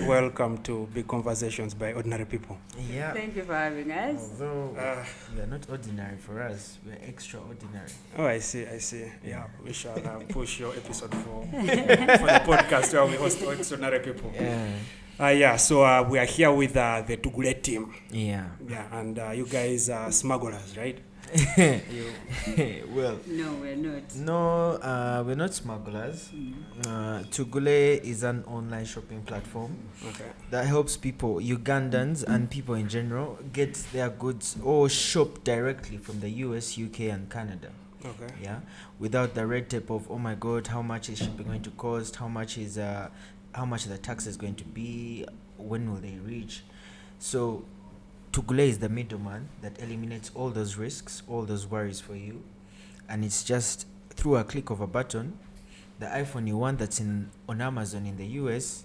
welcome to Big Conversations by Ordinary People. Yeah. Thank you for having us. Although we are not ordinary for us, we are extraordinary. Oh, I see. Yeah, we shall push your episode for the podcast where we host Extraordinary People. So we are here with the Tugooli team. Yeah, and you guys are smugglers, right? Well, No, we're not. no, we're not smugglers. Tugooli is an online shopping platform that helps people, Ugandans and people in general, get their goods or shop directly from the US, UK, and Canada. Okay. Yeah, without the red tape of, oh my God, how much is shipping going to cost? How much the tax is going to be? When will they reach? So Tugooli is the middleman that eliminates all those risks, all those worries for you, and it's just through a click of a button. The iPhone you want that's on Amazon in the US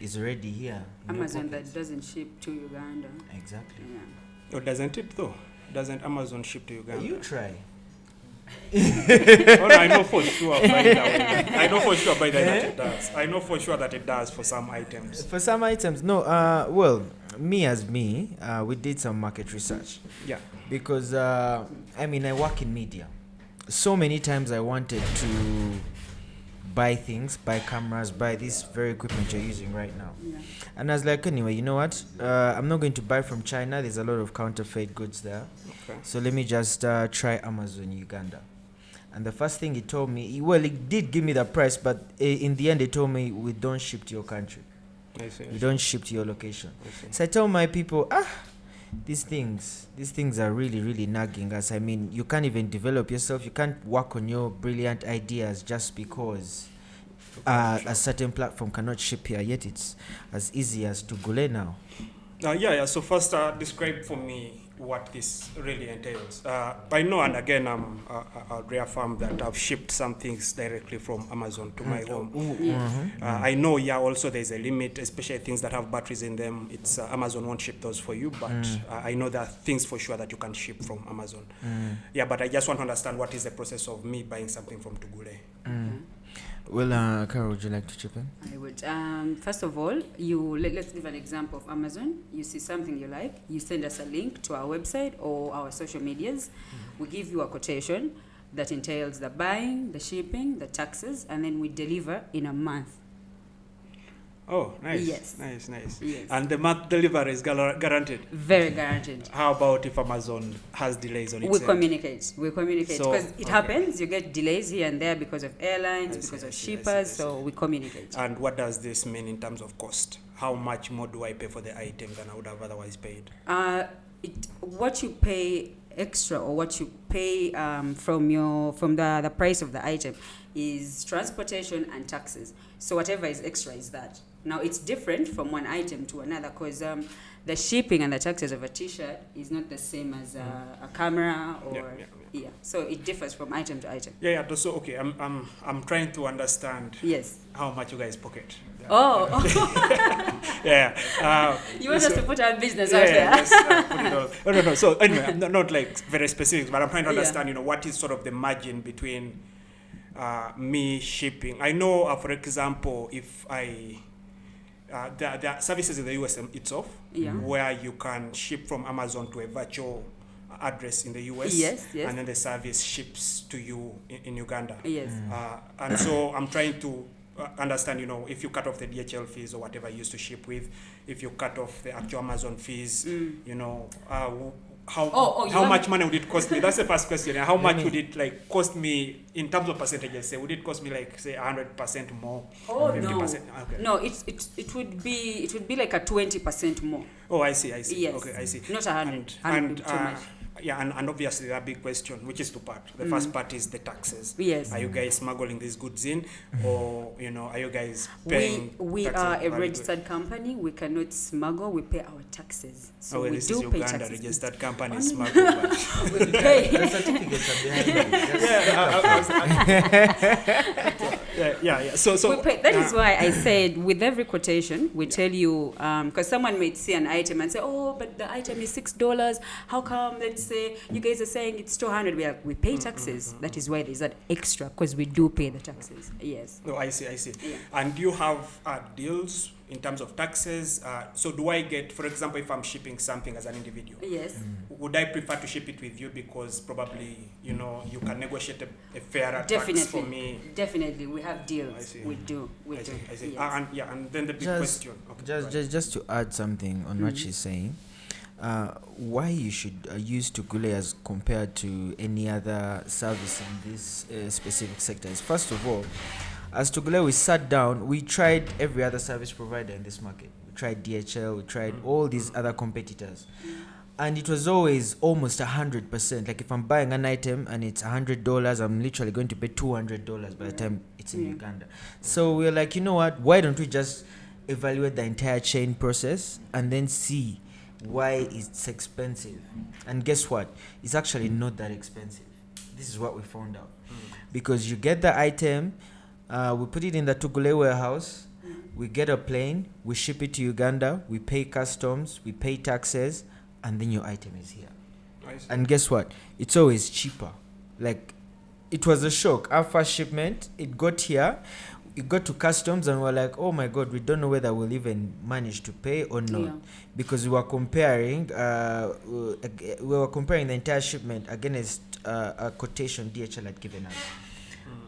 is already here. Amazon that doesn't ship to Uganda. Exactly. Yeah. Oh, doesn't it though? Doesn't Amazon ship to Uganda? You try. Oh, no, I know for sure by that it does. I know for sure that it does for some items. For some items, no. Well, me, we did some market research. Yeah. Because I work in media. So many times I wanted to buy things, buy cameras, buy this very equipment you're using right now. Yeah. And I was like, anyway, you know what? I'm not going to buy from China. There's a lot of counterfeit goods there. Okay. So let me just try Amazon Uganda. And the first thing he told me, it did give me the price, but in the end, they told me, we don't ship to your country. I see. We don't ship to your location. I see. So I tell my people, these things are really, really nagging us. I mean, you can't even develop yourself. You can't work on your brilliant ideas just because a certain platform cannot ship here. Yet it's as easy as Tugooli now. So first, describe for me what this really entails. I know, and again, I'll reaffirm that I've shipped some things directly from Amazon to my home. Yes. I know, also there's a limit, especially things that have batteries in them. It's Amazon won't ship those for you, but I know there are things for sure that you can ship from Amazon. But I just want to understand what is the process of me buying something from Tugooli. Well, Carol, would you like to chip in? I would. First of all, let's give an example of Amazon. You see something you like, you send us a link to our website or our social medias. We give you a quotation that entails the buying, the shipping, the taxes, and then we deliver in a month. Oh, nice. Yes. Nice. Yes. And the month delivery is guaranteed? Very guaranteed. How about if Amazon has delays on its We end? communicate So, because it happens. You get delays here and there because of airlines, because of shippers. I see. So we communicate. And what does this mean in terms of cost? How much more do I pay for the item than I would have otherwise paid? What you pay extra or what you pay from the price of the item is transportation and taxes. So whatever is extra is that. Now it's different from one item to another because the shipping and the taxes of a T-shirt is not the same as a camera or So it differs from item to item. So okay, I'm trying to understand. Yes. How much you guys pocket. Oh. You want us to put our business out there? Yes, put it on. No. So anyway, I'm not like very specific, but I'm trying to understand, what is sort of the margin between me shipping. I know, for example, if there are services in the US itself where you can ship from Amazon to a virtual address in the US, yes. And then the service ships to you in Uganda. Yes. And so I'm trying to understand, if you cut off the DHL fees or whatever you used to ship with, if you cut off the actual Amazon fees, how much money would it cost me? That's the first question. How much would it cost me in terms of percentages? Say, would it cost me 100% more? Oh 50%? no. Okay. No, it would be like a 20% more. Oh, I see. Yes. Okay, I see. Not 100. And too much. And obviously the big question, which is two parts. The first part is the taxes. Yes. Are you guys smuggling these goods in, or are you guys paying? We taxes are a on registered company. We cannot smuggle. We pay our taxes. So we this do is pay Uganda taxes. registered company smuggle. We pay. The certificates are behind you. So we pay. That is why I said with every quotation we tell you because someone might see an item and say, oh, but the item is $6. How come? Let's say, you guys are saying it's 200. We're like, we pay taxes. That is why there's that extra, because we do pay the taxes. Yes. No, I see. Yeah. And do you have deals in terms of taxes? So do I get, for example, if I'm shipping something as an individual, Yes. would I prefer to ship it with you because probably, you can negotiate a fairer Definitely. tax for me? Definitely, we have I deals. see. We do. I see. Yes. And then the big Just- question. Okay, Just to add something on what she's saying, why you should use Tugooli as compared to any other service in this specific sector is, first of all, as Tugooli, we sat down, we tried every other service provider in this market. We tried DHL, we tried all these other competitors. And it was always almost 100%. Like if I'm buying an item and it's $100, I'm literally going to pay $200 by the time it's in Uganda. So we're like, you know what? Why don't we just evaluate the entire chain process and then see why it's expensive? And guess what? It's actually not that expensive. This is what we found out. Because you get the item, we put it in the Tugooli warehouse, we get a plane, we ship it to Uganda, we pay customs, we pay taxes, and then your item is here. I see. And guess what? It's always cheaper. Like, it was a shock. Our first shipment, it got here, it got to customs, and we're like, oh my God, we don't know whether we'll even manage to pay or not. Yeah. Because we were comparing the entire shipment against a quotation DHL had given us.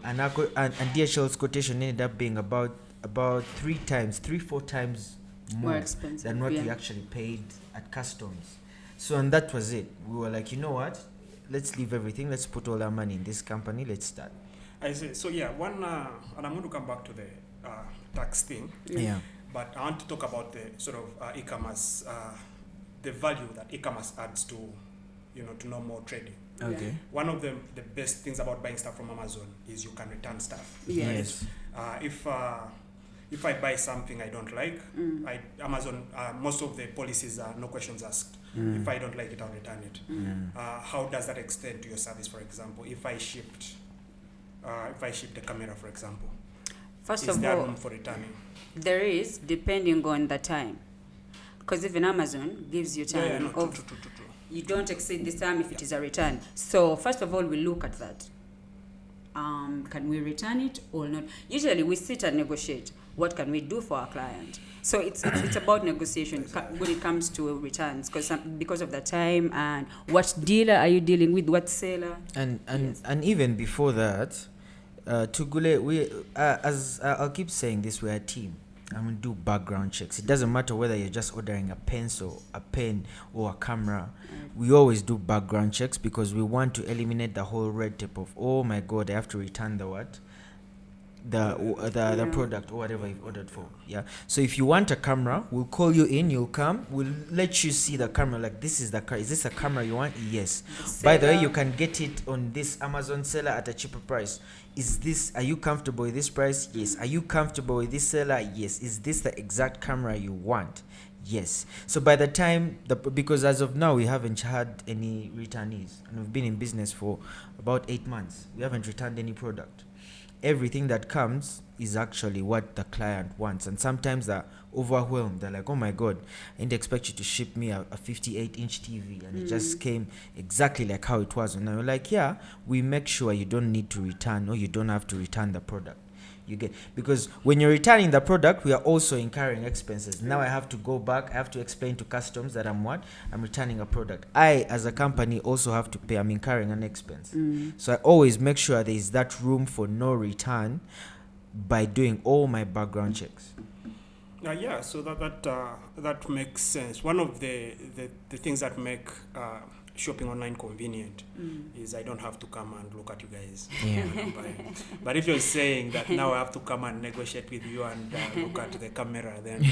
And DHL's quotation ended up being about 3-4 times More more expensive. than what we actually paid at customs. So, and that was it. We were like, you know what? Let's leave everything. Let's put all our money in this company. Let's start. I see. So yeah, and I'm going to come back to the tax thing. Yeah. But I want to talk about the sort of e-commerce, the value that e-commerce adds to, to normal trading. Okay. One of the best things about buying stuff from Amazon is you can return stuff. Yes. If I buy something I don't like, Amazon, most of the policies are no questions asked. If I don't like it, I'll return it. How does that extend to your service, for example? If I shipped a camera, for example, First is of there all, room for returning? there is, depending on the time. Because even Amazon gives you time True. you don't exceed this time if it is a return. So first of all, we look at that. Can we return it or not? Usually we sit and negotiate. What can we do for our client? So it's about negotiation when it comes to returns, because of the time and what dealer are you dealing with, what seller. And even before that, Tugooli, we as I'll keep saying this, we're a team. And we do background checks. It doesn't matter whether you're just ordering a pencil, a pen, or a camera. We always do background checks because we want to eliminate the whole red tape of, oh my God, I have to return the what? The product or whatever you've ordered for. Yeah. So if you want a camera, we'll call you in, you'll come, we'll let you see the camera. Like, this is the car. Is this a camera you want? Yes. By the way, you can get it on this Amazon seller at a cheaper price. Are you comfortable with this price? Yes. Are you comfortable with this seller? Yes. Is this the exact camera you want? Yes. So by the time, because as of now, we haven't had any returnees, and we've been in business for about 8 months. We haven't returned any product. Everything that comes is actually what the client wants, and sometimes they're overwhelmed. They're like, oh my God, I didn't expect you to ship me a 58-inch TV, and it just came exactly like how it was. And I'm like, yeah, we make sure you don't need to return, or you don't have to return the product. You get, because when you're returning the product, we are also incurring expenses. Now I have to go back, I have to explain to customs that I'm returning a product. I, as a company, also have to pay. I'm incurring an expense. So I always make sure there is that room for no return by doing all my background checks. Yeah, so that makes sense. One of the things that make shopping online convenient is I don't have to come and look at you guys. Yeah. But if you're saying that now I have to come and negotiate with you and look at the camera, then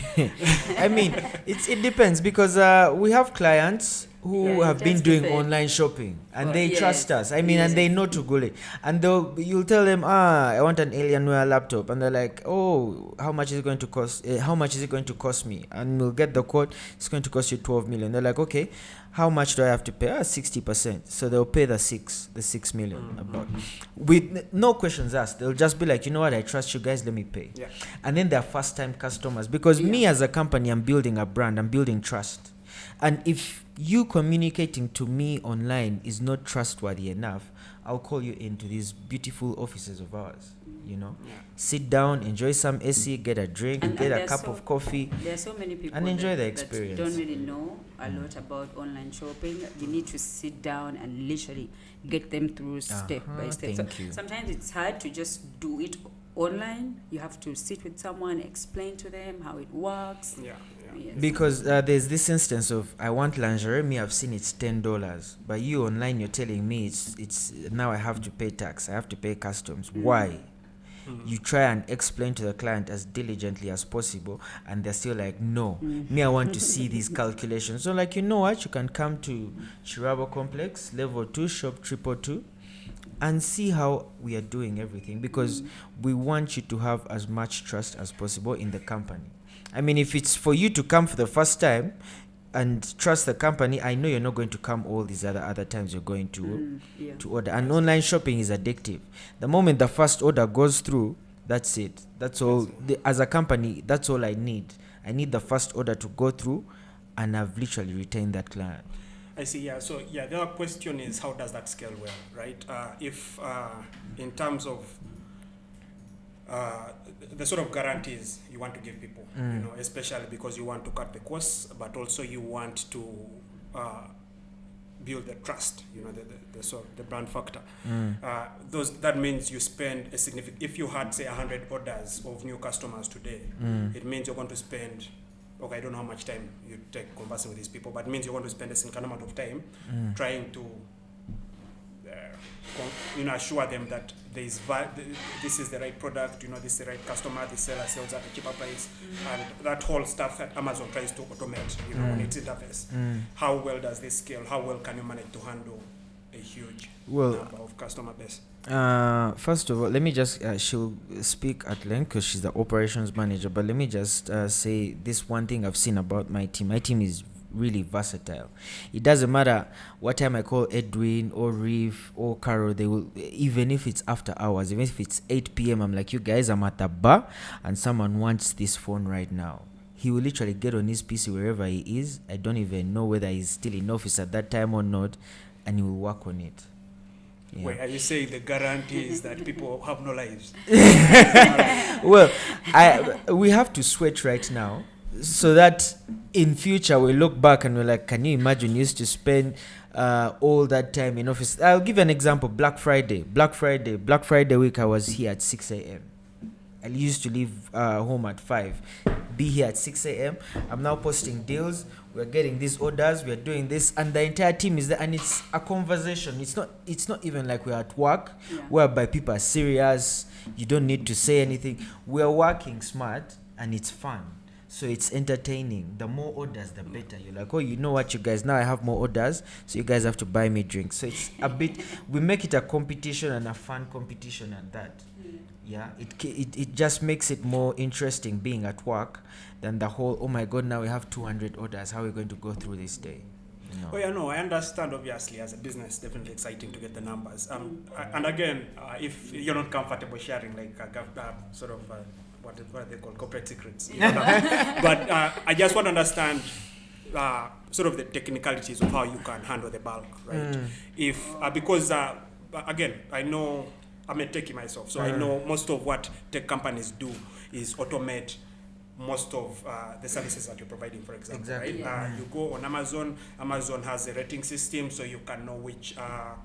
I mean, it depends, because we have clients who have been doing online shopping, and they trust us. I mean, and they know Tugooli, and you'll tell them, I want an Alienware laptop, and they're like, oh, how much is it going to cost? How much is it going to cost me? And we'll get the quote. It's going to cost you 12 million. They're like, okay, how much do I have to pay? 60%. So they'll pay the 6 million about, with no questions asked. They'll just be like, you know what? I trust you guys. Let me pay. Yeah. And then they're first-time customers, because me as a company, I'm building a brand. I'm building trust. And if you communicating to me online is not trustworthy enough, I'll call you into these beautiful offices of ours. Sit down, enjoy some AC, get a drink, get a cup of coffee. There are so many people and enjoy the experience. that don't really know a lot about online shopping. You need to sit down and literally get them through step by step. Thank you. Sometimes it's hard to just do it online. You have to sit with someone, explain to them how it works. Yeah. Yes. Because there's this instance of, I want lingerie, me I've seen it's $10, but you online you're telling me it's now I have to pay tax, I have to pay customs. Why? You try and explain to the client as diligently as possible, and they're still like, no, me I want to see these calculations. So like, you know what, you can come to Chirabo Complex, level 2, shop 222, and see how we are doing everything, because we want you to have as much trust as possible in the company. I mean, if it's for you to come for the first time and trust the company, I know you're not going to come all these other times you're going to order. And online shopping is addictive. The moment the first order goes through, that's it. That's all. As a company, that's all I need. I need the first order to go through, and I've literally retained that client. I see, yeah. So, the other question is, how does that scale well, right? If in terms of the sort of guarantees you want to give people, especially because you want to cut the costs, but also you want to build the trust, the sort of the brand factor. That means you spend a significant. If you had, say, 100 orders of new customers today, it means you're going to spend. Okay, I don't know how much time you take conversing with these people, but it means you're going to spend a significant amount of time trying to assure them that this is the right product, this is the right customer, the seller sells at a cheaper price, and that whole stuff that Amazon tries to automate, on its interface. How well does this scale? How well can you manage to handle a huge number of customer base? First of all, let me just, she'll speak at length because she's the operations manager, but let me just say this one thing I've seen about my team. My team is really versatile. It doesn't matter what time I call Edwin or Reeve or Carol, they will, even if it's after hours, even if it's 8 p.m, I'm like, you guys, I'm at the bar and someone wants this phone right now. He will literally get on his PC wherever he is. I don't even know whether he's still in office at that time or not, and he will work on it. Yeah. Wait, are you saying the guarantee is that people have no lives? Well, we have to sweat right now, so that in future we look back and we're like, can you imagine you used to spend all that time in office? I'll give you an example. Black Friday week, I was here at 6 a.m. I used to leave home at 5, be here at 6 a.m. I'm now posting deals. We're getting these orders. We're doing this, and the entire team is there, and it's a conversation. It's not even like we're at work, whereby people are serious. You don't need to say anything. We're working smart, and it's fun. So it's entertaining. The more orders, the better. You're like, oh, you know what, you guys, now I have more orders, so you guys have to buy me drinks. So it's a bit, we make it a competition and a fun competition at that. Yeah, it just makes it more interesting being at work than the whole, oh my God, now we have 200 orders. How are we going to go through this day? Oh yeah, no, I understand. Obviously, as a business, definitely exciting to get the numbers. And again, if you're not comfortable sharing, like sort of what they call corporate secrets, but I just want to understand sort of the technicalities of how you can handle the bulk, right? If because again, I know. I'm a techie myself, so I know most of what tech companies do is automate most of the services that you're providing, for example. Exactly. Right? Yeah. You go on Amazon. Amazon has a rating system, so you can know which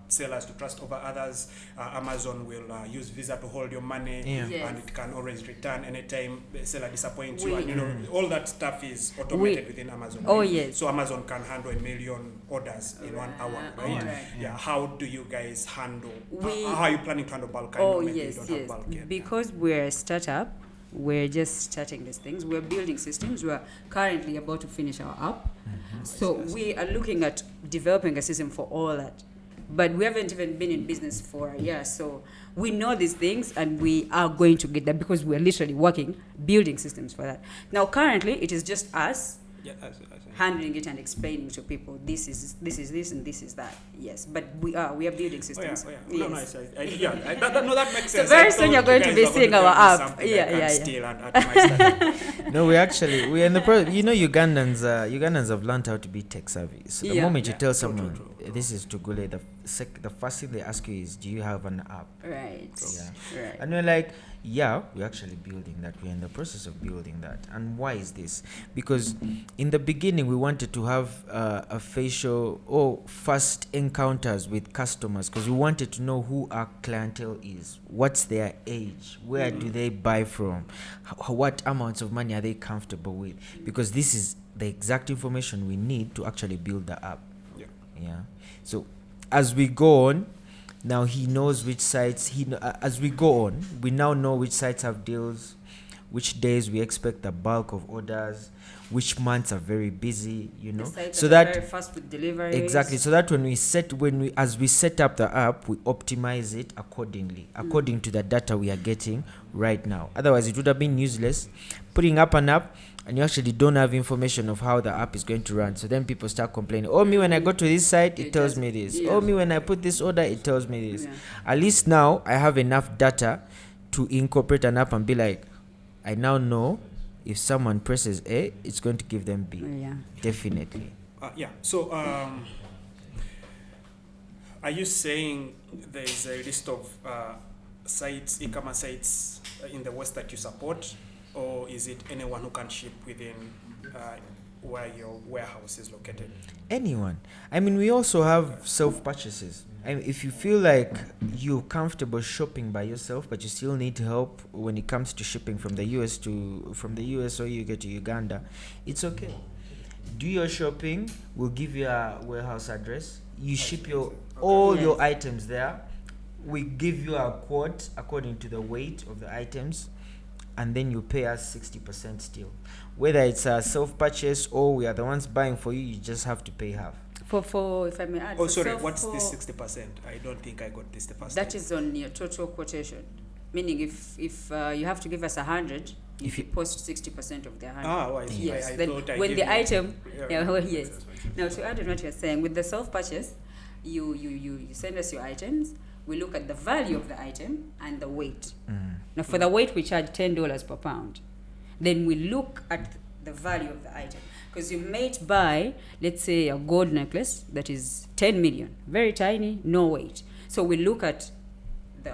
sellers to trust over others. Amazon will use Visa to hold your money, Yes. and it can always return anytime the seller disappoints you. And all that stuff is automated within Amazon. Oh, right? yes. So Amazon can handle 1 million orders in 1 hour, right? Yeah. How do you guys handle? How are you planning to handle bulk? Yes. Because we're a startup, we're just starting these things. We're building systems. We're currently about to finish our app. So we are looking at developing a system for all that. But we haven't even been in business for a year. So we know these things, and we are going to get them because we're literally building systems for that. Now, currently, it is just us. Yeah, handling it and explaining to people this is this and this is that. Yes, but we are building systems. Oh yeah. Yes. No, nice. That makes sense. So very soon you're going to be seeing our app. Yeah. Steal and atomize. No, we're in the Ugandans have learned how to be tech savvy. So the moment you tell someone this is Tugooli, the first thing they ask you is, do you have an app? Right. Yeah. Right. And we're like, yeah, we're actually building that. We're in the process of building that. And why is this? Because in the beginning, we wanted to have a facial or first encounters with customers, because we wanted to know who our clientele is, what's their age, where do they buy from, what amounts of money are they comfortable with, because this is the exact information we need to actually build the app. Yeah. So as we go on, now he knows which sites as we go on, we now know which sites have deals, which days we expect the bulk of orders, which months are very busy, so that very fast with deliveries. Exactly. So that as we set up the app, we optimize it according to the data we are getting right now. Otherwise, it would have been useless putting up an app and you actually don't have information of how the app is going to run. So then people start complaining, me when I go to this site, it tells me this. Yeah. Me when I put this order, it tells me this. Yeah. At least now I have enough data to incorporate an app and be like, I now know if someone presses A, it's going to give them B. Yeah. Definitely. So are you saying there is a list of sites, e-commerce sites in the West that you support? Or is it anyone who can ship within where your warehouse is located? Anyone. I mean, we also have self-purchases. I mean, if you feel like you're comfortable shopping by yourself, but you still need help when it comes to shipping from the US or you get to Uganda, it's okay. Do your shopping. We'll give you a warehouse address. You ship your items there. We give you a quote according to the weight of the items. And then you pay us 60% still. Whether it's a self-purchase or we are the ones buying for you, you just have to pay half. For if I may add. What's this 60%? I don't think I got this the first time. That is on your total quotation. Meaning if you have to give us 100, if you post 60% of the 100. I see. Yes. I then thought I when gave the you- item, Yeah. yes. Now to add on what you're saying, with the self-purchase, you send us your items. We look at the value of the item and the weight. Now, for the weight, we charge $10 per pound. Then we look at the value of the item. Because you may buy, let's say, a gold necklace that is 10 million, very tiny, no weight. So we look at the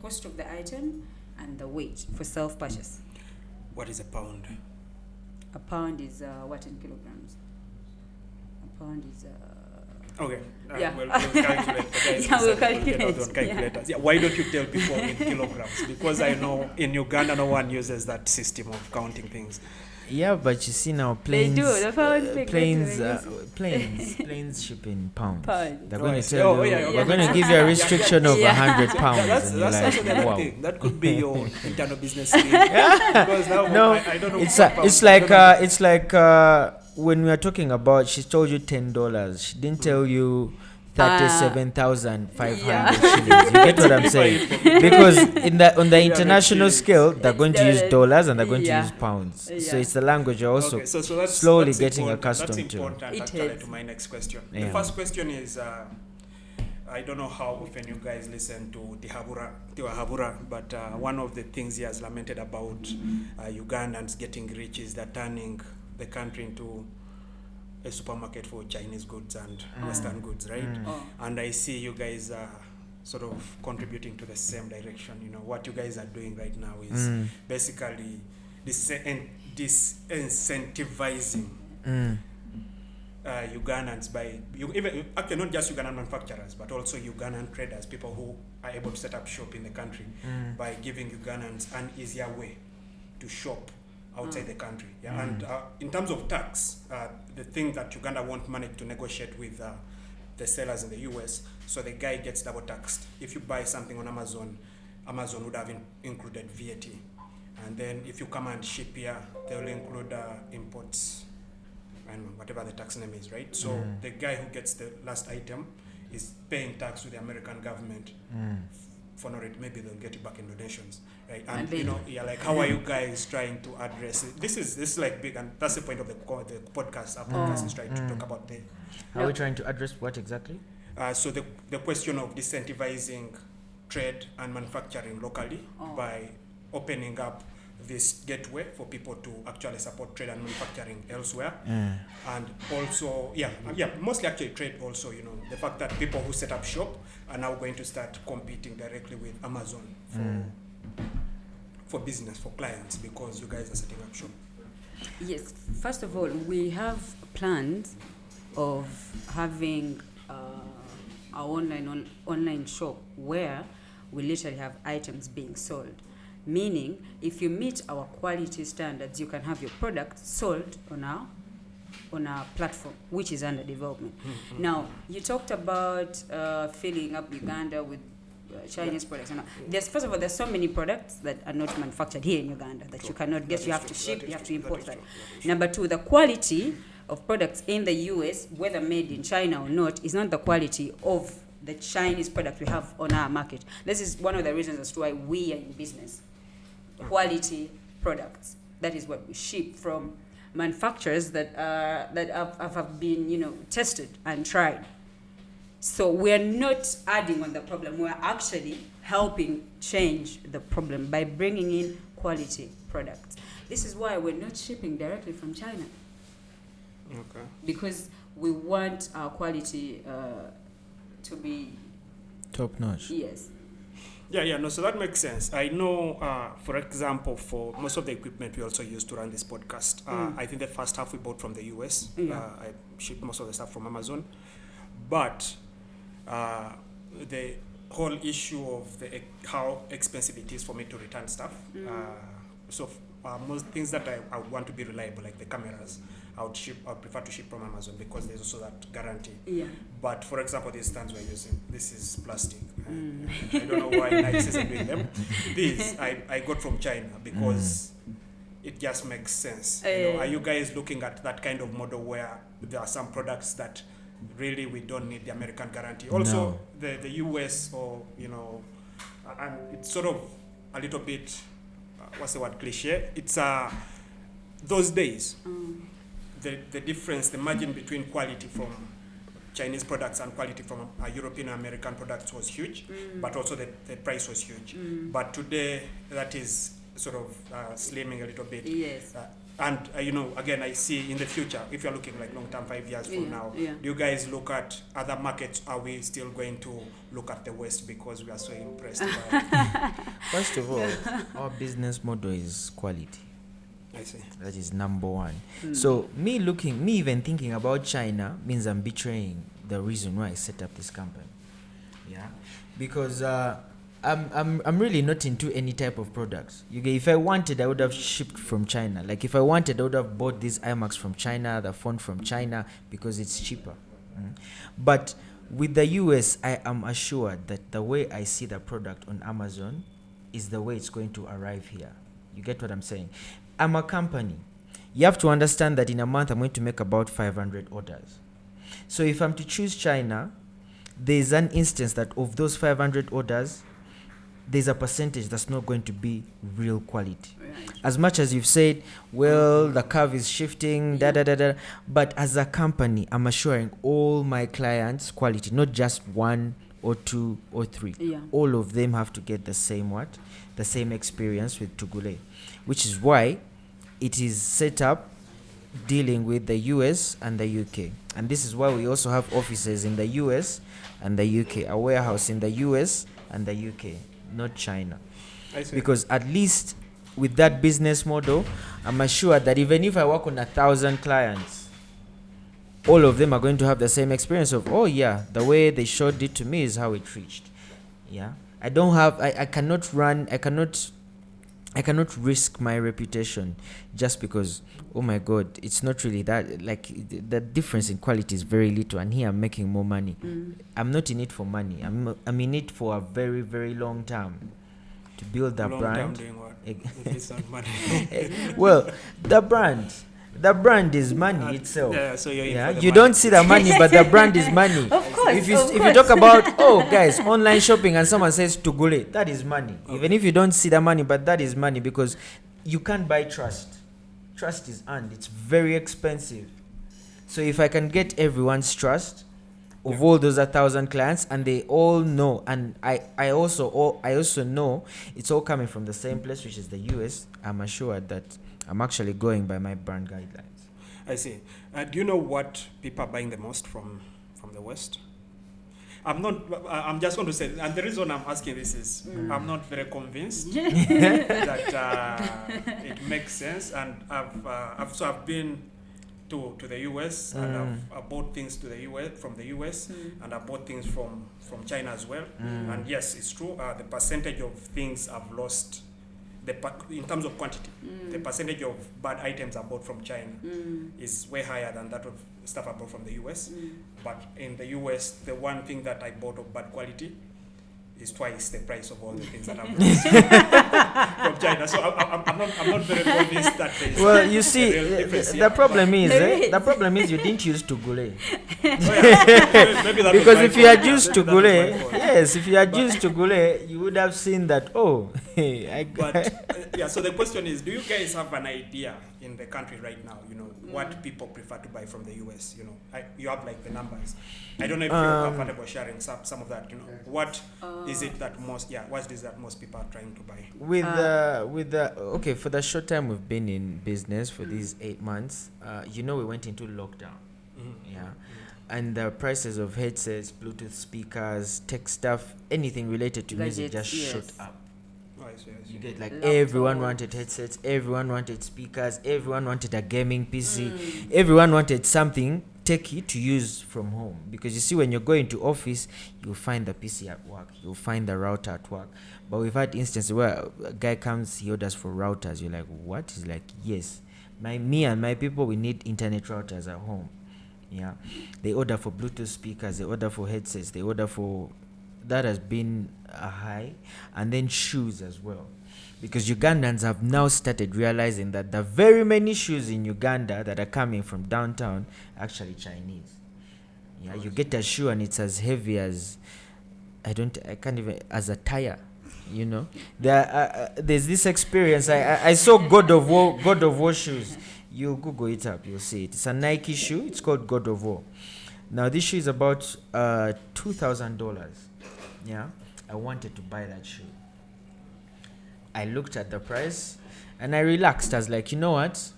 cost of the item and the weight for self-purchase. What is a pound? A pound is what in kilograms? A pound is... Okay. Yeah. We'll calculate. The guys Yeah, we'll listen, calculate. get out on calculators. Yeah. Why don't you tell people in kilograms? Because I know in Uganda no one uses that system of counting things. Yeah, but you see now planes. They do. The pound thing, planes ship in pounds. Pounds. They're going Right. to tell you. Okay. We're going to give you a restriction of Yeah. 100 pounds, That's and you're also like, the other wow. thing. That could be your internal business skill. Because now No, I don't know. it's what pounds. it's I like don't know. when we are talking about, she told you $10. She didn't tell you 37,500 Yeah. shillings. You get what I'm saying? Because on the international scale, they're going to use dollars and they're going to use pounds. So Yeah. it's the language you're also Okay, so that's slowly that's getting important. accustomed That's to. important It actually is. to my next question. Yeah. The first question is, I don't know how often you guys listen to Tiwahabura, but one of the things he has lamented about Ugandans getting rich is they're turning the country into a supermarket for Chinese goods and Western goods, right? Oh. And I see you guys are sort of contributing to the same direction. You know, what you guys are doing right now is basically disincentivizing Ugandans actually not just Ugandan manufacturers, but also Ugandan traders, people who are able to set up shop in the country by giving Ugandans an easier way to shop outside the country. Yeah. And in terms of tax, the thing that Uganda won't manage to negotiate with the sellers in the US, so the guy gets double taxed. If you buy something on Amazon, Amazon would have included VAT. And then if you come and ship here, they'll include imports and whatever the tax name is, right? So the guy who gets the last item is paying tax to the American government for not it, maybe they'll get it back in donations, right? And And then- you know, yeah, like how are you guys trying to address it? This is like big, and that's the point of the podcast. Our podcast is trying to talk about the Are we trying to address what exactly? so the question of disincentivizing trade and manufacturing locally by opening up this gateway for people to actually support trade and manufacturing elsewhere. And also, mostly actually trade also, you know, the fact that people who set up shop are now going to start competing directly with Amazon for business, for clients, because you guys are setting up shop. Yes, first of all, we have plans of having our online shop where we literally have items being sold. Meaning, if you meet our quality standards, you can have your product sold on our platform, which is under development. Now, you talked about filling up Uganda with Chinese products. And first of all, there's so many products that are not manufactured here in Uganda that you cannot get. You have to ship, you have to import that. Number two, the quality of products in the US, whether made in China or not, is not the quality of the Chinese product we have on our market. This is one of the reasons as to why we are in business. Quality products. That is what we ship from manufacturers that have been, you know, tested and tried. So we're not adding on the problem. We're actually helping change the problem by bringing in quality products. This is why we're not shipping directly from China. Okay. Because we want our quality to be Top notch. yes. No, so that makes sense. I know, for example, for most of the equipment we also use to run this podcast, I think the first half we bought from the US. I shipped most of the stuff from Amazon. But the whole issue of how expensive it is for me to return stuff. Most things that I would want to be reliable, like the cameras, I would prefer to ship from Amazon because there's also that guarantee. Yeah. But for example, these stands we're using, this is plastic. I don't know why Nike isn't doing them. These I got from China because it just makes sense. You know, are you guys looking at that kind of model where there are some products that really we don't need the American guarantee? Also, the US, or you know, and it's sort of a little bit what's the word, cliche. It's those days. The difference, the margin between quality from Chinese products and quality from European and American products was huge, but also the price was huge. But today, that is sort of slimming a little bit. Yes. And, you know, again, I see in the future, if you're looking like long term, 5 years from now, do you guys look at other markets? Are we still going to look at the West because we are so impressed by First of all, our business model is quality. I see. That is number one. So me even thinking about China means I'm betraying the reason why I set up this company. Yeah, because I'm really not into any type of products. If I wanted, I would have shipped from China. Like if I wanted, I would have bought these iMacs from China, the phone from China, because it's cheaper. But with the US, I am assured that the way I see the product on Amazon is the way it's going to arrive here. You get what I'm saying? I'm a company. You have to understand that in a month, I'm going to make about 500 orders. So if I'm to choose China, there's an instance that of those 500 orders, there's a percentage that's not going to be real quality. Right. As much as you've said, well, the curve is shifting, but as a company, I'm assuring all my clients quality, not just one or two or three. Yeah. All of them have to get the same experience with Tugooli, which is why it is set up dealing with the US and the UK. And this is why we also have offices in the US and the UK, a warehouse in the US and the UK, not China. I see. Because at least with that business model, I'm assured that even if I work on 1,000 clients, all of them are going to have the same experience of, oh yeah, the way they showed it to me is how it reached. Yeah. I cannot risk my reputation just because, oh my God, it's not really that, like the difference in quality is very little, and here I'm making more money. I'm not in it for money. I'm in it for a very, very long term to build that Long brand. term doing what? If it's not money. Well, the brand, The brand is money itself. Yeah, so you're in Yeah, for the you money. don't see the money, but the brand is money. Of course, If you talk about guys, online shopping, and someone says Tugooli, that is money. Okay. Even if you don't see the money, but that is money, because you can't buy trust. Trust is earned. It's very expensive. So if I can get everyone's trust of all those 1,000 clients, and they all know, and I also know it's all coming from the same place, which is the US, I'm assured that I'm actually going by my brand guidelines. I see. Do you know what people are buying the most from the West? I'm just going to say, and the reason I'm asking this is I'm not very convinced that it makes sense. And I've been to the US and I've bought things to the US from the US and I bought things from China as well. And yes, it's true. The percentage of things I've lost. In terms of quantity, the percentage of bad items I bought from China is way higher than that of stuff I bought from the US. But in the US, the one thing that I bought of bad quality is twice the price of all the things that I've lost from China. So I'm not very convinced that there's Well, you see, a real difference the here. problem is, There is. the problem is you didn't use Tugooli. Maybe that was Because my if you had fault. used Maybe that was Tugooli, my fault. yes, if you had used Tugooli, you would have seen that, But yeah, so the question is, do you guys have an idea in the country right now, what people prefer to buy from the US? You have like the numbers. I don't know if you're comfortable sharing some of that, what is it that most people are trying to buy? Okay, for the short time we've been in business for these 8 months, we went into lockdown. Yeah. And the prices of headsets, Bluetooth speakers, tech stuff, anything related to music just shot up. You get like everyone wanted headsets, everyone wanted speakers, everyone wanted a gaming PC, everyone wanted something techie to use from home. Because you see, when you're going to office, you'll find the PC at work, you'll find the router at work. But we've had instances where a guy comes, he orders for routers. You're like, what? He's like, yes, me and my people, we need internet routers at home. Yeah, they order for Bluetooth speakers, they order for headsets, they order for. That has been a high. And then shoes as well, because Ugandans have now started realizing that the very many shoes in Uganda that are coming from downtown are actually Chinese. Yeah, you get a shoe and it's as heavy as as a tire. There's this experience. I saw God of War shoes. You Google it up, you'll see it. It's a Nike shoe. It's called God of War. Now this shoe is about $2,000. Yeah, I wanted to buy that shoe. I looked at the price and I relaxed. I was like, you know what?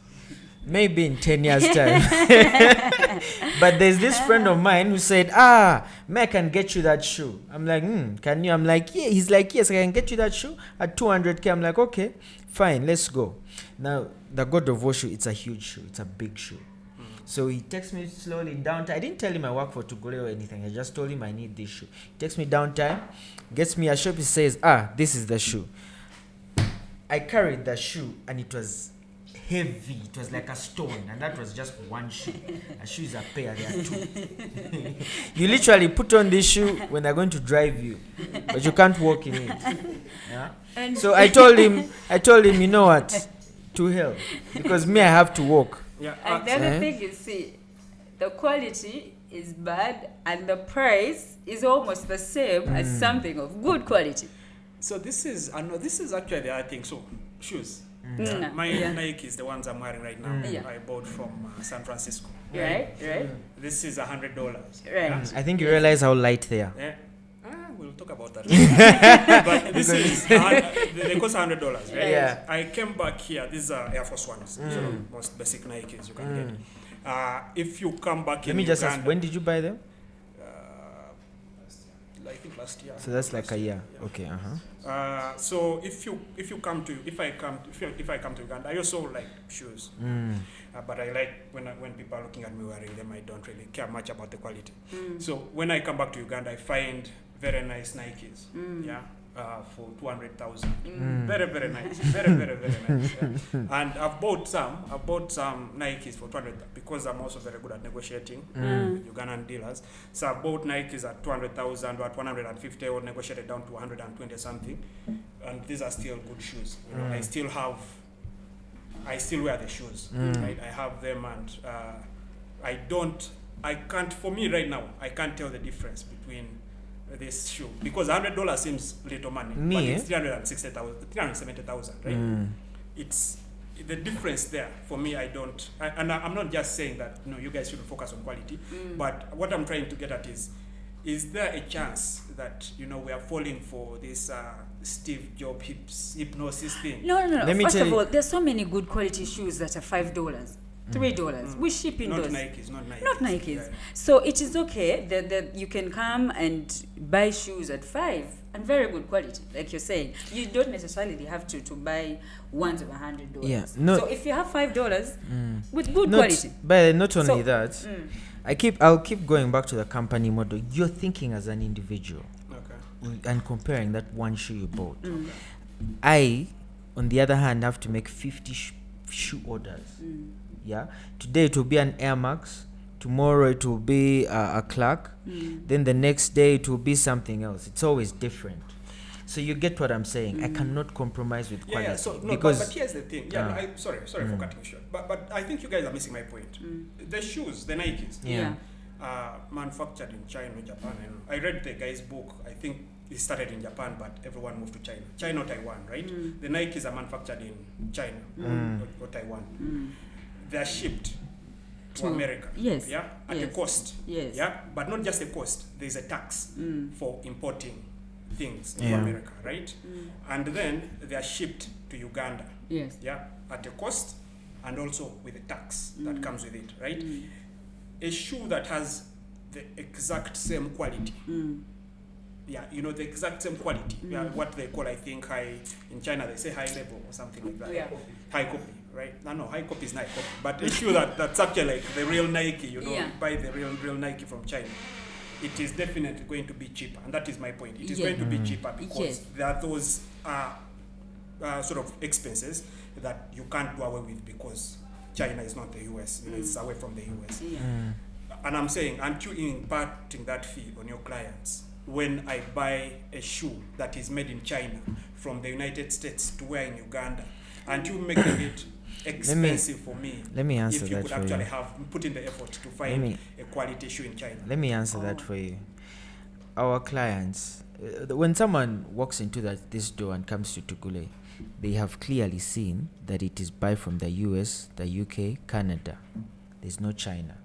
Maybe in 10 years' time. But there's this friend of mine who said, I can get you that shoe. I'm like, can you? I'm like, yeah. He's like, yes, I can get you that shoe at 200K. I'm like, okay, fine, let's go. Now, the God of War shoe, it's a huge shoe. It's a big shoe. So he takes me slowly downtown. I didn't tell him I work for Tugooli or anything. I just told him I need this shoe. He takes me downtown, gets me a shop. He says, this is the shoe. I carried the shoe and it was heavy. It was like a stone, and that was just one shoe. A shoe is a pair. There are two. You literally put on this shoe when they're going to drive you, but you can't walk in it. Yeah. So I told him, you know what? To hell, because me, I have to walk. Yeah. And the other thing is, see, the quality is bad and the price is almost the same as something of good quality. So this is actually the other thing. So shoes. My Nike is the ones I'm wearing right now. I bought from San Francisco. Right. This is $100. Right. Yeah? I think you realize how light they are. Yeah. We'll talk about that. But this is they cost $100, right? Yeah. I came back here. These are Air Force Ones. These are the most basic Nikes you can get. If you come back Let me just ask, when did you buy them? I think last year. So that's like a year. Yeah. Okay. So if I come to Uganda, I also like shoes. But I like when people are looking at me wearing them, I don't really care much about the quality. So when I come back to Uganda, I find very nice Nikes. For 200,000. Very, very nice. Very, very, very nice. Yeah. And I've bought some Nikes for 200 because I'm also very good at negotiating with Ugandan dealers. So I bought Nikes at 200,000 or at 150 or negotiated down to 120 something. And these are still good shoes. I still have I still wear the shoes. Right? I have them, and I can't. For me right now, I can't tell the difference between this shoe because $100 seems little money, but it's 370,000, right? It's the difference there. For me, and I'm not just saying that you guys shouldn't focus on quality, but what I'm trying to get at is there a chance that we are falling for this Steve Jobs hypnosis thing? No. First of all, there's so many good quality shoes that are $5. $3. We ship in those. Not Nikes. Yeah. So it is okay that you can come and buy shoes at $5 and very good quality, like you're saying. You don't necessarily have to buy ones of $100. Yeah. So if you have $5 with good quality. But not only that, I'll keep going back to the company model. You're thinking as an individual, and comparing that one shoe you bought. I, on the other hand, have to make 50 shoe orders. Yeah, today it will be an Air Max, tomorrow it will be a Clark, then the next day it will be something else. It's always different. So you get what I'm saying. I cannot compromise with quality. But here's the thing. Sorry for cutting short. But I think you guys are missing my point. The shoes, the Nikes, manufactured in China or Japan. I read the guy's book. I think it started in Japan, but everyone moved to China. China or Taiwan, right? The Nikes are manufactured in China or Taiwan. They are shipped to America. Yes. Yeah. At a cost. Yes. Yeah. But not just a cost. There's a tax for importing things to America, right? And then they are shipped to Uganda. Yes. Yeah. At a cost, and also with a tax that comes with it, right? A shoe that has the exact same quality. Yeah, the exact same quality. Yeah, what they call, I think, in China they say high level or something like that. Yeah. High copy, right? No, high copy is not copy. But a shoe that's actually like the real Nike, you buy the real Nike from China. It is definitely going to be cheaper, and that is my point. It is going to be cheaper because there are those sort of expenses that you can't do away with because China is not the US. It's away from the US. And I'm saying, aren't you imparting that fee on your clients? When I buy a shoe that is made in China from the United States to wear in Uganda, and you making it expensive for me? Let me answer if you that could for actually you. have put in the effort to find a quality shoe in China. Let me answer that for you. Our clients, when someone walks into this door and comes to Tugooli, they have clearly seen that it is buy from the US, the UK, Canada. There's no China.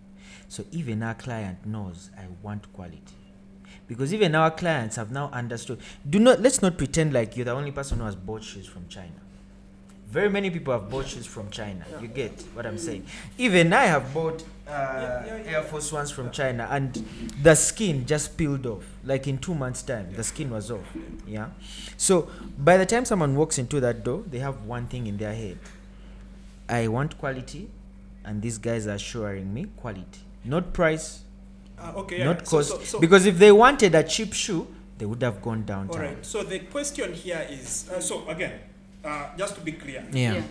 So even our client knows I want quality. Because even our clients have now understood. Let's not pretend like you're the only person who has bought shoes from China. Very many people have bought shoes from China. You get what I'm saying? Even I have bought Air Force Ones from China, and the skin just peeled off. Like in 2 months' time, the skin was off. Yeah. So by the time someone walks into that door, they have one thing in their head: I want quality, and these guys are assuring me quality, not price. Not cost. Because if they wanted a cheap shoe, they would have gone downtown. All right. So the question here is, just to be clear,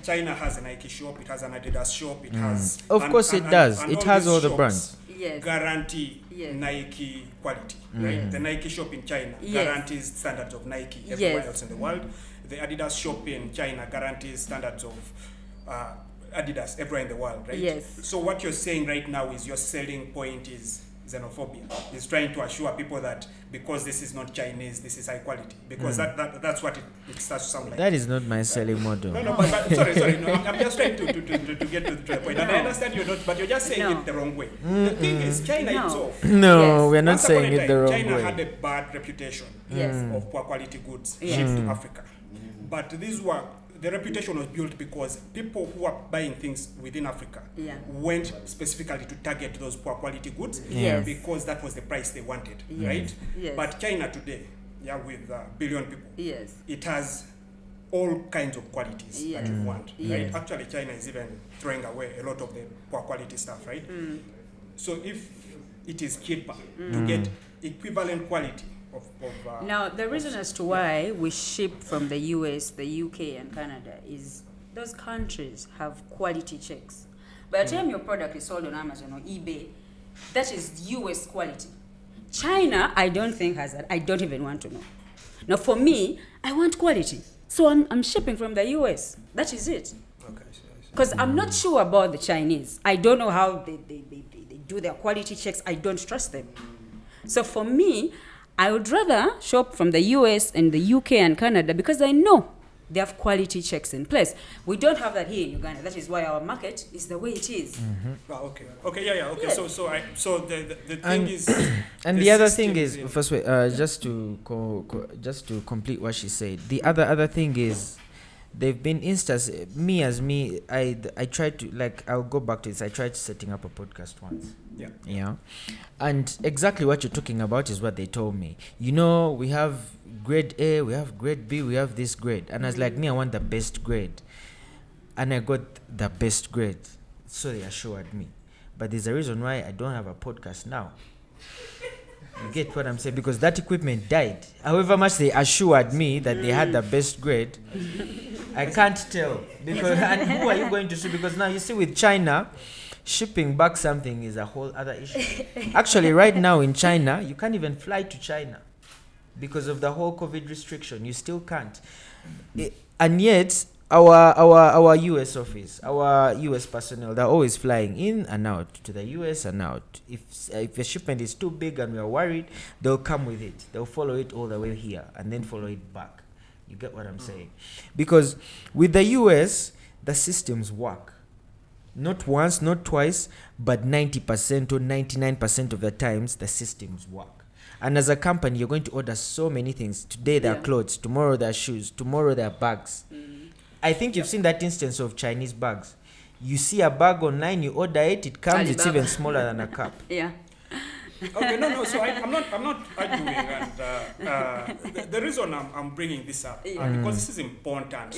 China has a Nike shop, it has an Adidas shop, it has... Of course it does. It has all the brands. Guarantee Nike quality, right? The Nike shop in China guarantees standards of Nike everywhere else in the world. The Adidas shop in China guarantees standards of Adidas everywhere in the world, right? Yes. So what you're saying right now is your selling point is xenophobia. Is trying to assure people that because this is not Chinese, this is high quality. Because that's what it starts to sound like. That is not my selling model. No, but sorry. No, I'm just trying to get to the point. And I understand you're not, but you're just saying it the wrong way. The thing is, China itself. No, we're not saying it the wrong China way. had a bad reputation of poor quality goods shipped to Africa. But the reputation was built because people who are buying things within Africa went specifically to target those poor quality goods because that was the price they wanted, right? Yes. But China today, with a billion people, it has all kinds of qualities that you want, right? Actually, China is even throwing away a lot of the poor quality stuff, right? So if it is cheaper to get equivalent quality, now, the reason as to why we ship from the US, the UK, and Canada is those countries have quality checks. By the time your product is sold on Amazon or eBay, that is US quality. China, I don't think has that. I don't even want to know. Now, for me, I want quality. So I'm shipping from the US. That is it. Okay, I see. Because I'm not sure about the Chinese. I don't know how they do their quality checks. I don't trust them. So for me, I would rather shop from the US and the UK and Canada because I know they have quality checks in place. We don't have that here in Uganda. That is why our market is the way it is. Okay. Okay. Yes. So the thing is, and the other thing is, first way, just to complete what she said. The other thing is, they've been instances. I tried to, like, I'll go back to this. I tried setting up a podcast once. Yeah. And exactly what you're talking about is what they told me. We have grade A, we have grade B, we have this grade. And I was like, I want the best grade. And I got the best grade. So they assured me. But there's a reason why I don't have a podcast now. You get what I'm saying? Because that equipment died. However much they assured me that they had the best grade, I can't tell. And who are you going to sue? Because now you see with China, shipping back something is a whole other issue. Actually, right now in China, you can't even fly to China because of the whole COVID restriction. You still can't. And yet, our US office, our US personnel, they're always flying in and out to the US and out. If a shipment is too big and we are worried, they'll come with it. They'll follow it all the way here and then follow it back. You get what I'm saying? Because with the US, the systems work. Not once, not twice, but 90% or 99% of the times, the systems work. And as a company, you're going to order so many things. Today, they're clothes. Tomorrow, they're shoes. Tomorrow, they're bags. I think you've seen that instance of Chinese bags. You see a bag online, you order it, it comes, it's even smaller than a cup. Yeah. Okay, no. So I'm not arguing, and the reason I'm bringing this up because this is important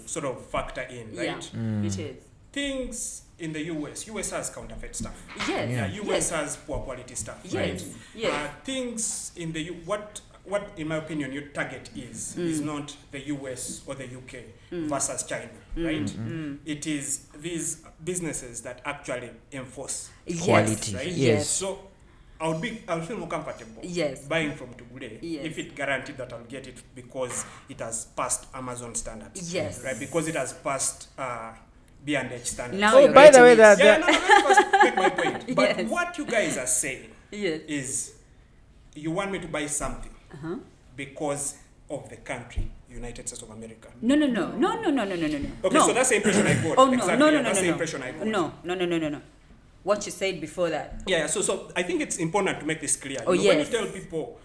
sort of factor in, right? Yeah, it is. Things in the US has counterfeit stuff. Yes. US has poor quality stuff. Yes. Right? Yes. Things in the what in my opinion your target is not the US or the UK versus China, right? It is these businesses that actually enforce quality, right? Yes. So I'll feel more comfortable buying from Tugooli if it guaranteed that I'll get it because it has passed Amazon standards. Yes. Right? Because it has passed B&H standards. Now by the way, let me first make my point. But Yes. what you guys are saying Yes. is you want me to buy something because of the country, United States of America. No. Okay, No. so that's the impression I got. Oh, no. Exactly. No. That's the impression I got. No. What you said before that. Yeah, so I think it's important to make this clear. Oh, When you yes. tell people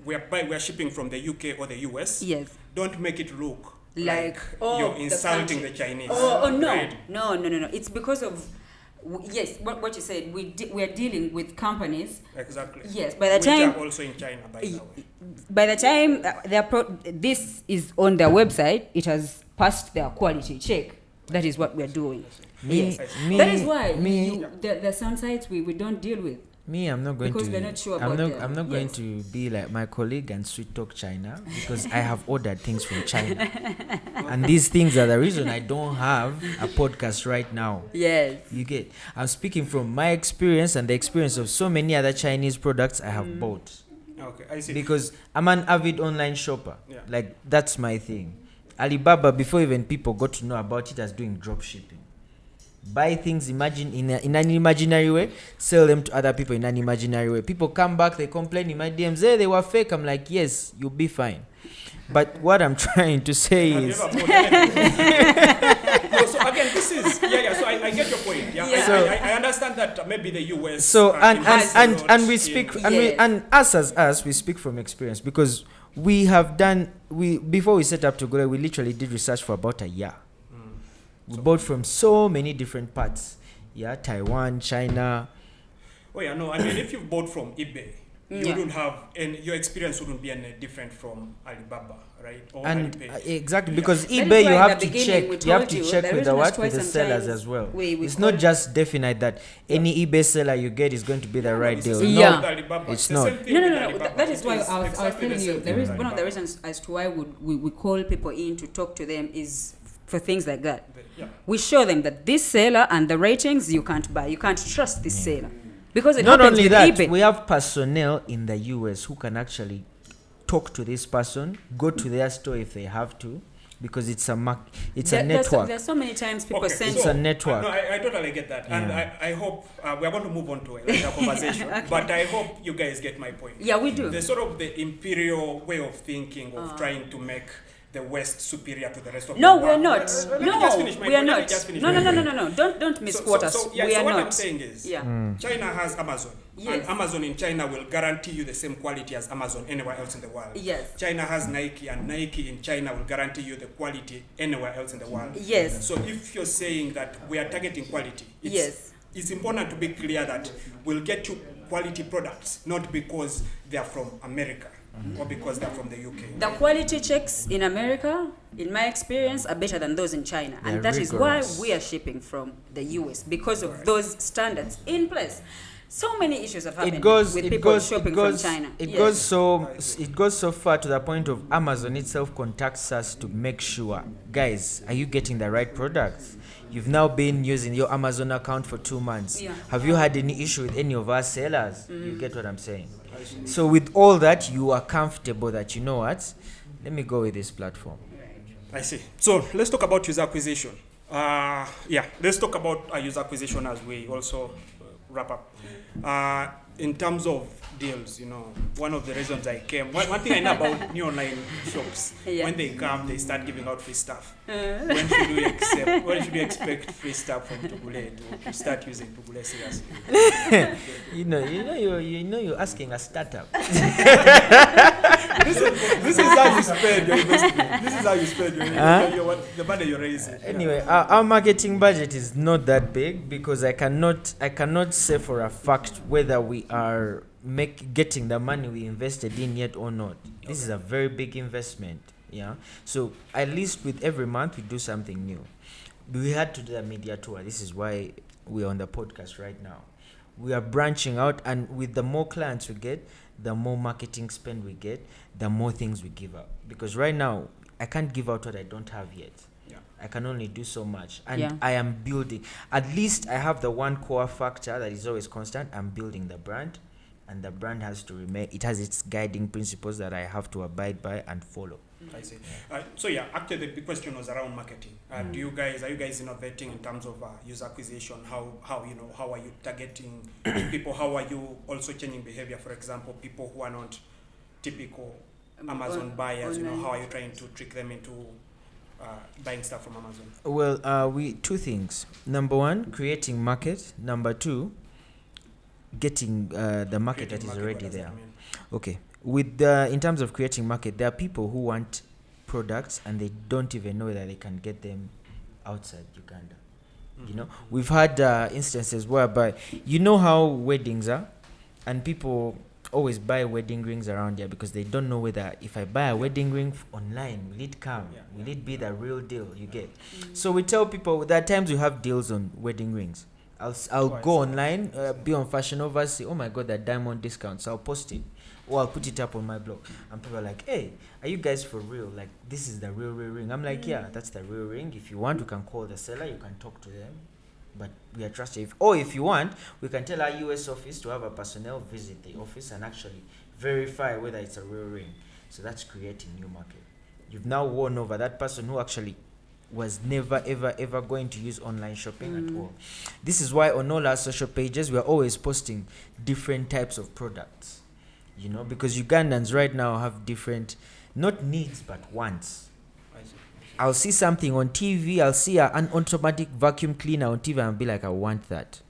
we're shipping from the UK or the US, Yes. don't make it look Like, you're the insulting country. the Chinese. No. Right? No. It's because of yes, what you said. We are dealing with companies. Exactly. Yes, by the Which time are also in China, by the way. by the time this is on their website, it has passed their quality check. That is what we are doing. That is why the some sites we don't deal with. I'm not going because to. we're not sure I'm about not them. going to be like my colleague and sweet talk China because I have ordered things from China, and these things are the reason I don't have a podcast right now. Yes. You get. I'm speaking from my experience and the experience of so many other Chinese products I have bought. Okay, I see. Because I'm an avid online shopper. Yeah. Like that's my thing. Alibaba, before even people got to know about it, as doing drop shipping. Buy things, imagine in an imaginary way, sell them to other people in an imaginary way. People come back, they complain in my DMs, hey, they were fake. I'm like, yes, you'll be fine. But what I'm trying to say is... So again, this is... So I get your point. I understand that maybe the US... So, and we in- speak... Yes. And us as us, we speak from experience because we have done... Before we set up Tugooli, we literally did research for about a year. We bought from so many different parts. Yeah, Taiwan, China. Oh yeah, no, I mean, if you bought from eBay, you wouldn't have, and your experience wouldn't be any different from Alibaba, right? Or And Alipay. exactly, because That is eBay why you in have the to beginning check. we You have told to you check the with the reason what that's why with the sellers sometimes as well. we It's call- not just definite that any eBay seller you get is going to be the right deal. Yeah. No, With Alibaba. it's the not. same thing No. with Alibaba. That is It why I was exactly telling the you. same There thing is with one of the Alibaba. reasons as to why we call people in to talk to them is for things like that. Yeah. We show them that this seller and the ratings you can't buy. You can't trust this seller because it Not happens only with that, eBay. we have personnel in the US who can actually talk to this person, go to their store if they have to, because it's a There- network. There's so many times people send. It's a network. No, I totally get that. And I hope we are going to move on to a conversation. Okay. But I hope you guys get my point. Yeah, we do. The sort of the imperial way of thinking of trying to make the West superior to the rest of No, the we're world. not. Let me just finish my We are point. Let me not. just finish No, my no, no, point. no, no, no. Don't misquote us. So We are what not. I'm saying is, Yeah. China has Amazon. Yes. And Amazon in China will guarantee you the same quality as Amazon anywhere else in the world. Yes. China has Nike, and Nike in China will guarantee you the quality anywhere else in the world. Yes. So if you're saying that we are targeting quality, Yes. it's important to be clear that we'll get you quality products, not because they are from America or because they're from the UK. The quality checks in America, in my experience, are better than those in China. They're And that is why rigorous. we are shipping from the US, because of those standards in place. So many issues have happened with people shopping from China. It Yes. goes so far to the point of Amazon itself contacts us to make sure, guys, are you getting the right products? You've now been using your Amazon account for 2 months. Yeah. Have you had any issue with any of our sellers? You get what I'm saying? So with all that, you are comfortable that, you know what, let me go with this platform. I see. So let's talk about user acquisition. Let's talk about user acquisition as we also wrap up. In terms of deals, one of the reasons I came, one thing I know about new online shops, when they come, they start giving out free stuff. When should we expect free stuff from Tugooli to start using Tugooli seriously? You're asking a startup. This is how you spend your investment. This is how you spend the money you're raising. Anyway, our marketing budget is not that big because I cannot say for a fact whether we are getting the money we invested in yet or not. This is a very big investment. Yeah. So at least with every month we do something new. We had to do a media tour. This is why we're on the podcast right now. We are branching out, and with the more clients we get, the more marketing spend we get, the more things we give out. Because right now, I can't give out what I don't have yet. Yeah. I can only do so much. And Yeah. I am building. At least I have the one core factor that is always constant. I'm building the brand, and the brand has to remain. It has its guiding principles that I have to abide by and follow. I see. Actually the big question was around marketing. Are you guys innovating in terms of user acquisition? How are you targeting people? How are you also changing behavior? For example, people who are not typical Amazon buyers, how are you trying to trick them into buying stuff from Amazon? Well, we two things. Number one, creating market. Number two, getting the market that is already there. Okay. In terms of creating market, there are people who want products and they don't even know that they can get them outside Uganda. We've had instances whereby, how weddings are, and people always buy wedding rings around here because they don't know whether if I buy a wedding ring online, will it come? Yeah. Will it be the real deal you get? So we tell people there are times we have deals on wedding rings. I'll go online, be on Fashion Over, say, oh my God, that diamond discount. So I'll post it. Or I'll put it up on my blog. And people are like, hey, are you guys for real? Like, this is the real ring. I'm like, yeah, that's the real ring. If you want, you can call the seller. You can talk to them. But we are trusted. If you want, we can tell our US office to have a personnel visit the office and actually verify whether it's a real ring. So that's creating new market. You've now won over that person who actually was never, ever going to use online shopping at all. This is why on all our social pages, we are always posting different types of products. Because Ugandans right now have different, not needs, but wants. I'll see something on TV, I'll see an automatic vacuum cleaner on TV and I'll be like, I want that.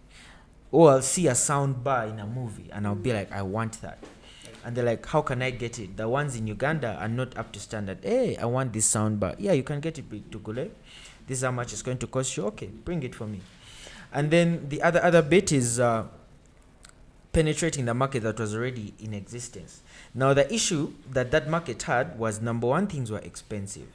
Or I'll see a sound bar in a movie and I'll be like, I want that. And they're like, how can I get it? The ones in Uganda are not up to standard. Hey, I want this sound bar. Yeah, you can get it with Tugooli. This is how much it's going to cost you. Okay, bring it for me. And then the other bit is penetrating the market that was already in existence. Now, the issue that market had was, number one, things were expensive.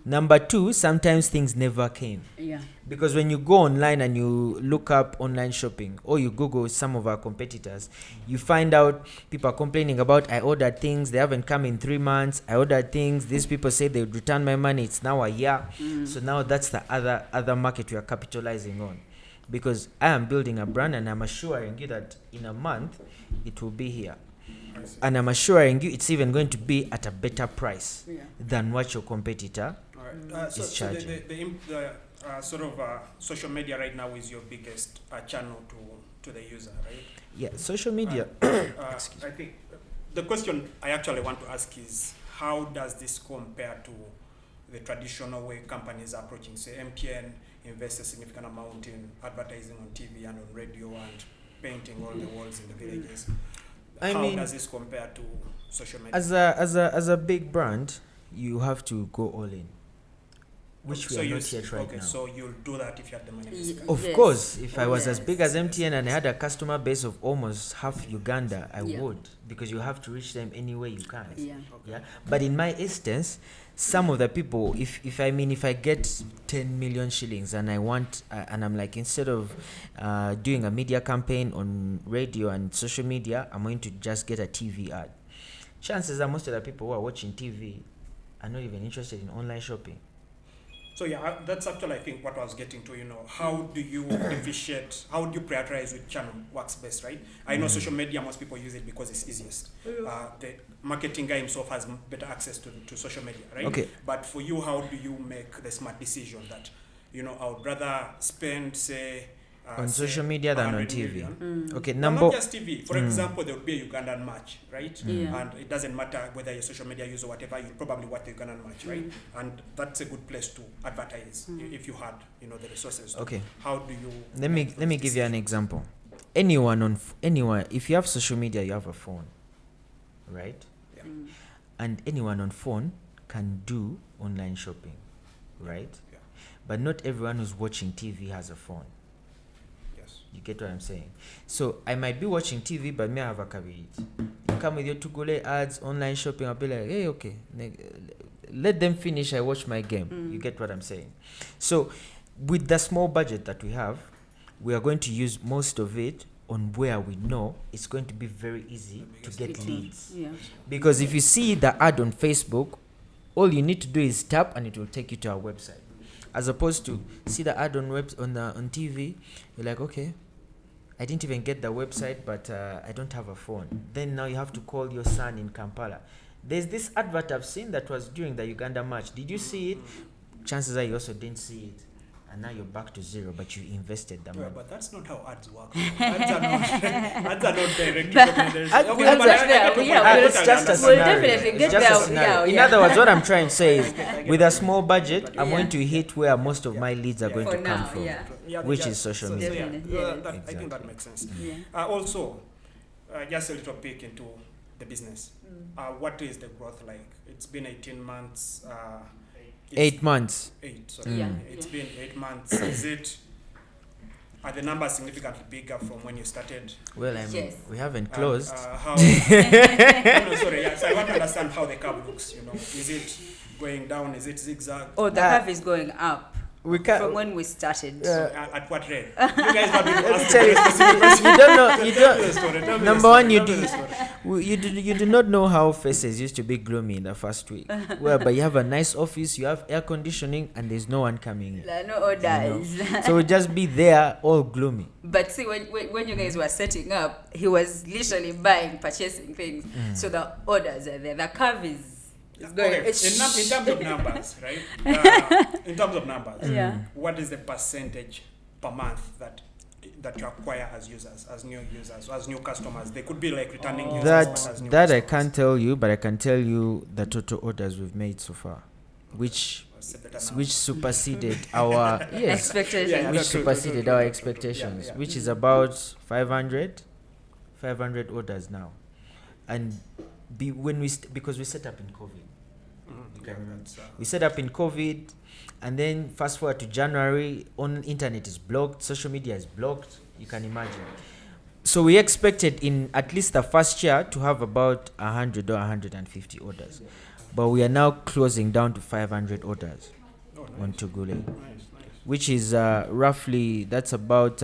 Number two, sometimes things never came. Yeah. Because when you go online and you look up online shopping or you Google some of our competitors, you find out people are complaining about, I ordered things, they haven't come in 3 months. I ordered things, these people say they would return my money, it's now a year. So now that's the other market we are capitalizing on. Because I am building a brand and I'm assuring you that in a month it will be here. And I'm assuring you it's even going to be at a better price than what your competitor Right. So is the charging. sort of social media right now is your biggest channel to the user, right? Yeah, social media. Excuse I think the question I actually want to ask is, how does this compare to the traditional way companies are approaching? Say MTN invests a significant amount in advertising on TV and on radio and painting all the walls in the villages. I How mean, does this compare to social media? as a big brand, you have to go all in, which we So are you not yet right okay, now. so you'll do that if you have the money. Y- Of Yes. course, if I was as Yes. big as MTN and I had a customer base of almost half Uganda, I Yeah. would, because you have to reach them any way you can. Yeah. Yeah. But in my instance, some of the people, if I get 10 million shillings and I want, and I'm like, instead of doing a media campaign on radio and social media, I'm going to just get a TV ad. Chances are most of the people who are watching TV are not even interested in online shopping. So yeah, that's actually I think what I was getting to. How do you differentiate? How do you prioritize which channel works best, right? I know social media, most people use it because it's easiest. The marketing guy himself has better access to social media, right? Okay. But for you, how do you make the smart decision that, I would rather spend, say, On say social media than on 100 TV. million? Okay, Well, number. not just TV. For example, there would be a Ugandan match, right? Yeah. And it doesn't matter whether you're social media user or whatever, you'll probably watch the Ugandan match, right? And that's a good place to advertise if you had, the resources. Okay. How do you? Let me give you an example. Anyone, if you have social media, you have a phone, right? Yeah. And anyone on phone can do online shopping, right? Yeah. But not everyone who's watching TV has a phone. Yes. You get what I'm saying? So I might be watching TV, but may have a caveat. You come with your Tugooli ads, online shopping. I'll be like, hey, okay, let them finish. I watch my game. You get what I'm saying? So with the small budget that we have, we are going to use most of it on where we know it's going to be very easy to get leads. Yeah. Because if you see the ad on Facebook, all you need to do is tap and it will take you to our website. As opposed to see the ad on TV, you're like, okay, I didn't even get the website, but I don't have a phone. Then now you have to call your son in Kampala. There's this advert I've seen that was during the Uganda match. Did you see it? Chances are you also didn't see it. And now you're back to zero, but you invested the Yeah, money. but that's not how ads work. Ads are not directly But- recommended. Ads- Okay, ads but are- I get your yeah, point. we'll- I It's just a understand. We'll scenario. definitely It's get just a there, scenario. yeah, In yeah. other words, what I'm trying to say is, get with a what small budget, I'm Yeah. going to hit where most of my leads are Yeah. going For to come now, from. yeah. Yeah, Which yeah. is social So, media. yeah, Definitely, yeah. I think that Exactly. makes sense. Yeah. Also, just a little peek into the business. What is the growth like? It's been 18 months. It's 8 months. 8, sorry. Yeah. It's been 8 months. Are the numbers significantly bigger from when you started? Well, Yes. we haven't And, closed. how? No, sorry. Yeah, so I want to understand how the curve looks. Is it going down? Is it zigzag? Oh, the curve is going up We from can't. when we started. At what rate? You guys have been asked Tell very you, specific questions. you don't know. You Tell me the don't. story, tell me the Number story, one, you tell me do. the story. You do not know how faces used to be gloomy in the first week. Whereby you have a nice office, you have air conditioning, and there's no one coming in. There are no orders. So we'll just be there all gloomy. But see, when you guys were setting up, he was literally purchasing things. So the orders are there. The curve is going. Okay, in terms of numbers, right? In terms of numbers, Yeah. what is the percentage per month that you acquire as users, as new users, as new customers? They could be like returning users, but as new That I customers. can't tell you, but I can tell you the total orders we've made so far, which What's the better number? which superseded our Expectations. Yeah, which that's true, superseded true, our true, expectations, yeah. which is about 500 orders now, and because we set up in COVID. Yeah, that's, We set up in COVID, and then fast forward to January, on internet is blocked, social media is blocked. You can imagine. So we expected in at least the first year to have about 100 or 150 orders, but we are now closing down to 500 orders oh, on nice, Tugooli, nice. which is roughly, that's about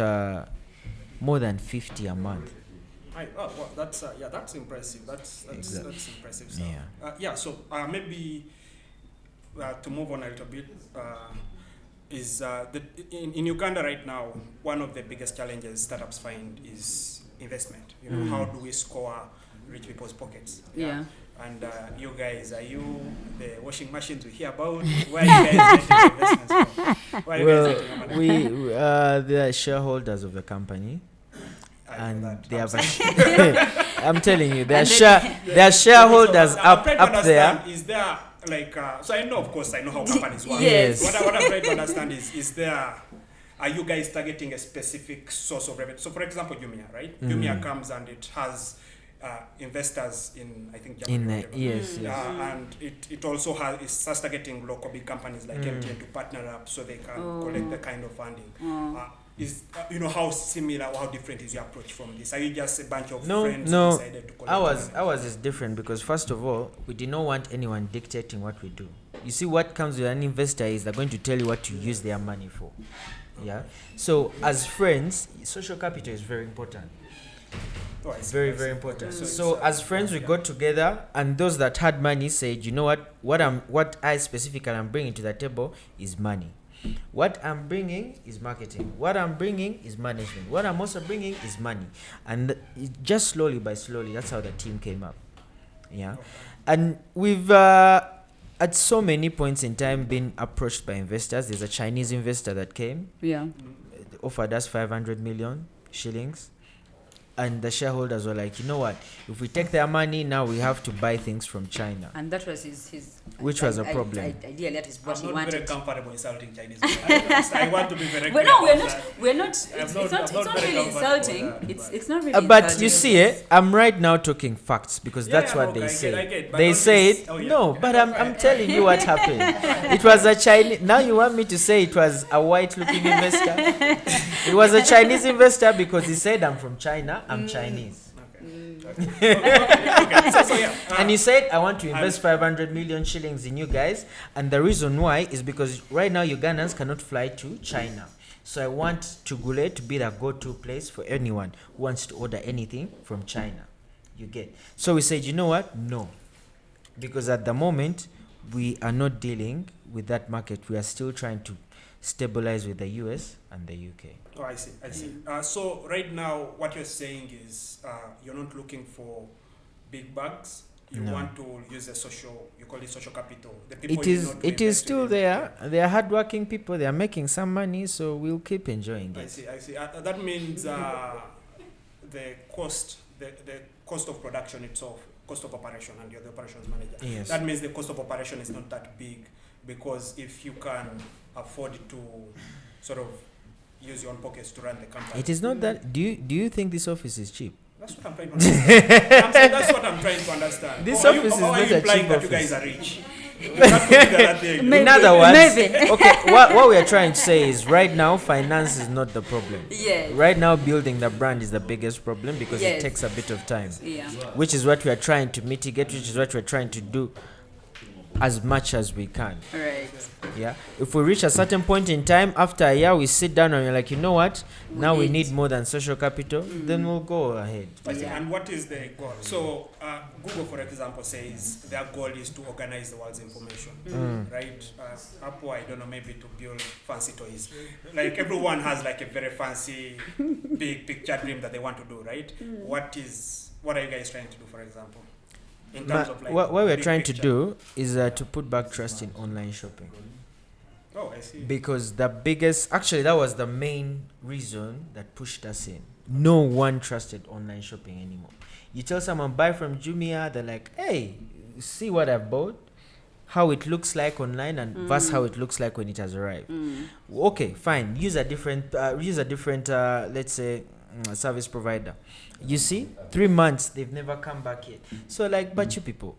more than 50 a month. Well, that's that's impressive. That's impressive stuff. Yeah. So maybe to move on a little bit, is in Uganda right now, one of the biggest challenges startups find is investment. How do we score rich people's pockets? Yeah. And you guys, are you the washing machines we hear about? Where are you guys getting investments from? Where are you guys getting your money? We they are shareholders of the company, I know and that. they I'm have. saying- I'm telling you, they are shareholders So, I'm up trying to up there. understand, is there like so I know, of course, I know how companies work. Yes. What I'm trying to understand is there, are you guys targeting a specific source of revenue? So for example, Jumia, right? Jumia comes and it has investors in, I think, Germany. In or whatever. yes, And it also has, it starts targeting local big companies like MTN to partner up so they can collect the kind of funding. Is you know how similar or how different is your approach from this? Are you just a bunch of friends who decided to collect money? Ours is different because first of all, we did not want anyone dictating what we do. You see, what comes with an investor is they're going to tell you what to use their money for. Yeah. So as friends, social capital is very important. Oh, I see, Very, I see. very important. Okay, So as friends, we got together, and those that had money said, you know what I specifically am bringing to the table is money. What I'm bringing is marketing. What I'm bringing is management. What I'm also bringing is money. And just slowly by slowly, that's how the team came up. Yeah. And we've at so many points in time been approached by investors. There's a Chinese investor that came, Yeah. offered us 500 million shillings. And the shareholders were like, you know what? If we take their money, now we have to buy things from China. And that was his Which was a problem. Ideally, that is what he I'm not very wanted. comfortable insulting Chinese. I want to be very But clear no, about that. we're not. It's not- not. It's I'm not not very really comfortable with insulting. that, It's not really. But insulting. you see, I'm right now talking facts because Yeah, that's yeah, what okay, they I say. get, but They don't said dis- oh, yeah. no, but I'm telling you what happened. It was a Chinese. Now you want me to say it was a white-looking investor? It was a Chinese investor because he said I'm from China. I'm Chinese. Okay. So yeah. And he said, I want to invest 500 million shillings in you guys. And the reason why is because right now Ugandans cannot fly to China. So I want Tugooli to be the go-to place for anyone who wants to order anything from China. You get. So we said, you know what? No. Because at the moment, we are not dealing with that market. We are still trying to stabilize with the US and the UK. Oh, I see. So right now, what you're saying is you're not looking for big bucks. You No. want to use the social. You call it social capital. The people It you is know to it is invest still in. there. They are hardworking people. They are making some money, so we'll keep enjoying I it. see. That means the cost of production itself, cost of operation, and you're the operations manager. Yes. That means the cost of operation is not that big, because if you can afford to sort of use your own pockets to run the company. It is not that. Do you think this office is cheap? That's what I'm trying to understand. I'm saying that's what I'm trying to understand. This Or are office is or are not you a implying cheap that you office. guys are rich? That could be the other thing. Maybe. In other words, Maybe. okay, what we are trying to say is right now finance is not the problem. Yes. Right now building the brand is the biggest problem because it Yes. takes a bit of time. Yeah. Which is what we are trying to mitigate, which is what we're trying to do as much as we can. Right. Yeah. If we reach a certain point in time, after a year, we sit down and we're like, you know what? Now we need more than social capital. Then we'll go ahead. I see. Yeah. And what is the goal? So Google, for example, says their goal is to organize the world's information, right? Apple, I don't know, maybe to build fancy toys. Like everyone has like a very fancy, big picture dream that they want to do, right? What are you guys trying to do, for example? In terms of like What we're big trying to picture? do is to put back trust in online shopping. Oh, I see. Because that was the main reason that pushed us in. No one trusted online shopping anymore. You tell someone buy from Jumia, they're like, hey, see what I've bought, how it looks like online, and versus how it looks like when it has arrived. Okay, fine. Use a different, let's say, service provider. You see, 3 months they've never come back yet. So like, but you people,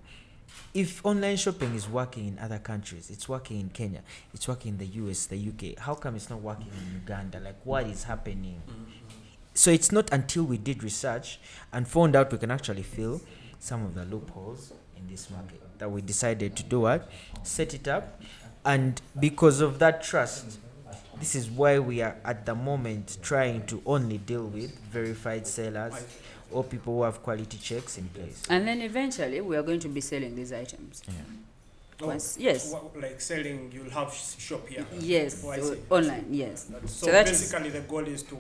if online shopping is working in other countries, it's working in Kenya, it's working in the US, the UK, how come it's not working in Uganda? Like, what is happening? So it's not until we did research and found out we can actually fill some of the loopholes in this market that we decided to do what? Set it up. And because of that trust, this is why we are at the moment trying to only deal with verified sellers or people who have quality checks in place. And then eventually we are going to be selling these items. Yeah. Once, yes. Like selling, you'll have shop here. Yes. Oh, I see. Online. Yes. So that is- basically, the goal is to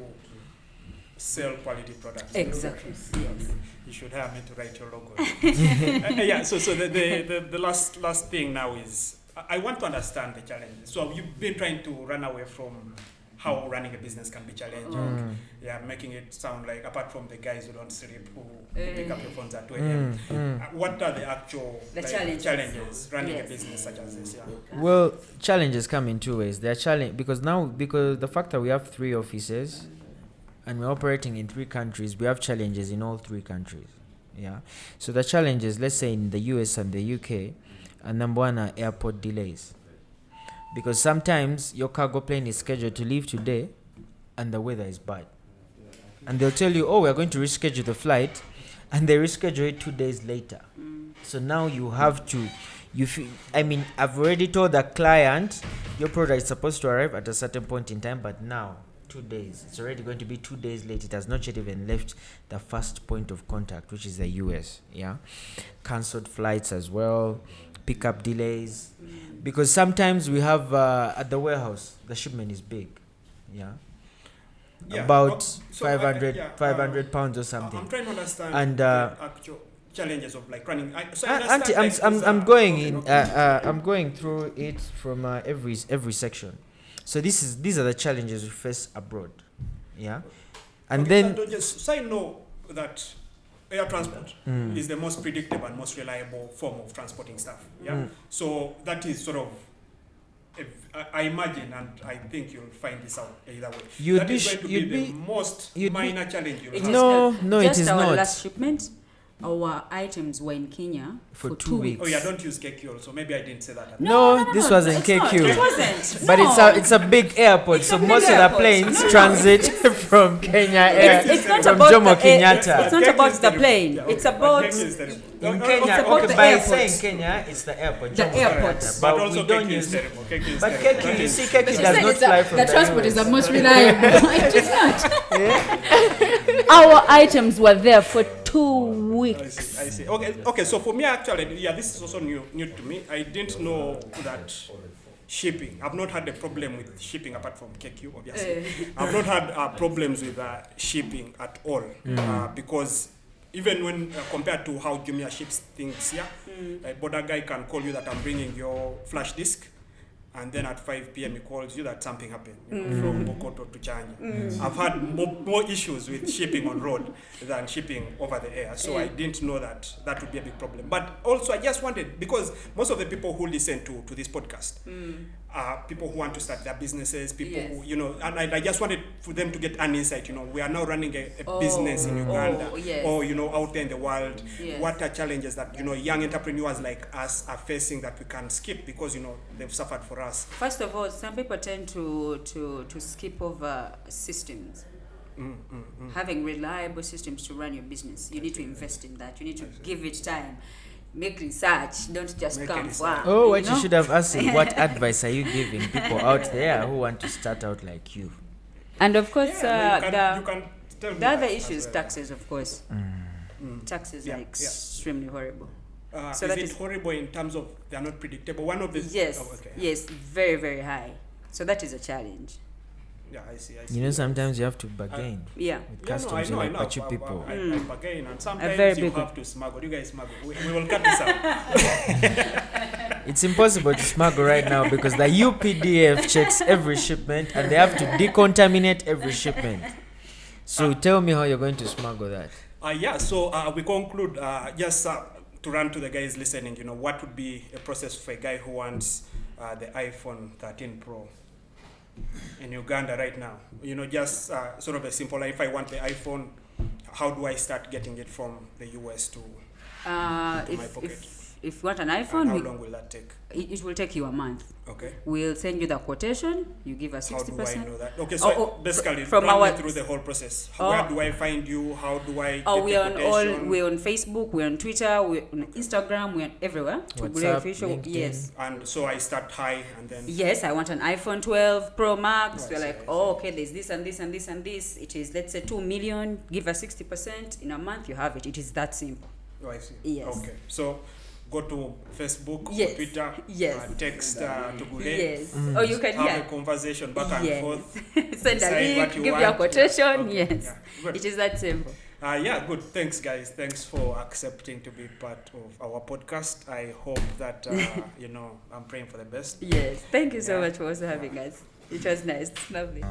sell quality products. Exactly. Yes. You should hire me to write your logo. Yeah. So the last thing now is I want to understand the challenges. So you've been trying to run away from how running a business can be challenging. Yeah, making it sound like apart from the guys who don't sleep, who pick up your phones at 2 a.m. What are the actual challenges running a business such as this? Yeah. Well, challenges come in two ways. They're because the fact that we have 3 offices and we're operating in 3 countries, we have challenges in all 3 countries. Yeah. So the challenges, let's say in the US and the UK, number one are airport delays. Because sometimes your cargo plane is scheduled to leave today and the weather is bad. And they'll tell you, oh, we're going to reschedule the flight, and they reschedule it 2 days later. So now you have to, I've already told the client, your product is supposed to arrive at a certain point in time, but now, 2 days. It's already going to be 2 days late. It has not yet even left the first point of contact, which is the US. Yeah. Cancelled flights as well, pickup delays. Because sometimes we have at the warehouse, the shipment is big. Yeah. About 500 pounds or something. I'm trying to understand and the actual challenges of like running. I'm going through it from every section. So these are the challenges we face abroad. Yeah. And so I know that air transport is the most predictable and most reliable form of transporting stuff. Yeah. So that is sort of, I imagine, and I think you'll find this out either way. That is going to be the most minor challenge you'll have. No, it is our not. Last shipment, our items were in Kenya for 2 weeks. Oh yeah, don't use KQ, so maybe I didn't say that. No, this wasn't KQ. It wasn't. But it's a big airport, so most of the planes transit from Kenya Air, it's not from about Jomo the Kenyatta. It's not about the plane. Yeah, it's about In Kenya, about the by airport. saying Kenya, it's the airport. The Jomo airport. Kenyatta. But But also we don't KQ is use. terrible. KQ is But terrible. KQ, you see, KQ But you does said not it's fly the from transport the is the US. most reliable. It is not. Our items were there for 2 weeks. I see. Okay. So for me, actually, yeah, this is also new to me. I didn't know that shipping. I've not had a problem with shipping apart from KQ, obviously. I've not had problems with shipping at all because even when compared to how Jumia ships things here, a border guy can call you that I'm bringing your flash disk. And then at 5 p.m. he calls you that something happened from Bokoto to Chanya. I've had more issues with shipping on road than shipping over the air. So I didn't know that would be a big problem. But also I just wanted, because most of the people who listen to this podcast are people who want to start their businesses, people who, and I just wanted for them to get an insight, we are now running a business in Uganda or, out there in the world. Yes. What are challenges that, young entrepreneurs like us are facing that we can skip because, they've suffered for us? First of all, some people tend to skip over systems. Having reliable systems to run your business, you need to invest in that. You need to give it time. Make research. Don't just come for. Oh, what you should have asked is, what advice are you giving people out there who want to start out like you? And of course, you can tell me the other that issue is as well. taxes, of course. Taxes are extremely horrible. So is it horrible in terms of they are not predictable? One of the Yes, very, very high. So that is a challenge. Yeah, I see. Sometimes you have to bargain with customs I and know. Apache people. I bargain, and sometimes very you big have to smuggle. You guys smuggle. We will cut this out. It's impossible to smuggle right now because the UPDF checks every shipment and they have to decontaminate every shipment. So tell me how you're going to smuggle that. So we conclude just to run to the guys listening, what would be a process for a guy who wants the iPhone 13 Pro in Uganda right now? Just sort of a simple, if I want the iPhone, how do I start getting it from the US to my pocket? If you want an iPhone, and how long will that take? It will take you a month. Okay. We'll send you the quotation. You give us 60%. How do I know that? Okay, so basically, from run me through the whole process. Where do I find you? How do I get we're the on quotation? we're on Facebook, we're on Twitter, we're on Instagram, we're on everywhere. WhatsApp, official, LinkedIn. yes. And so I start high and then... Yes, I want an iPhone 12 Pro Max. We're like, I see. okay, there's this and this and this and this. It is, let's say, 2 million. Give us 60%. In a month, you have it. It is that simple. Oh, I see. Yes. Okay. So go to Facebook Yes. or Twitter, Yes. text Tugooli, Yes. Or you can have a conversation back and Yes. forth. Send a decide what link, you give want. your quotation. Yeah, okay, Yes. yeah, good. It is that simple. Yeah, good. Thanks, guys. Thanks for accepting to be part of our podcast. I hope that, I'm praying for the best. Yes. Thank you so Yeah. much for also having us. It was nice. Lovely.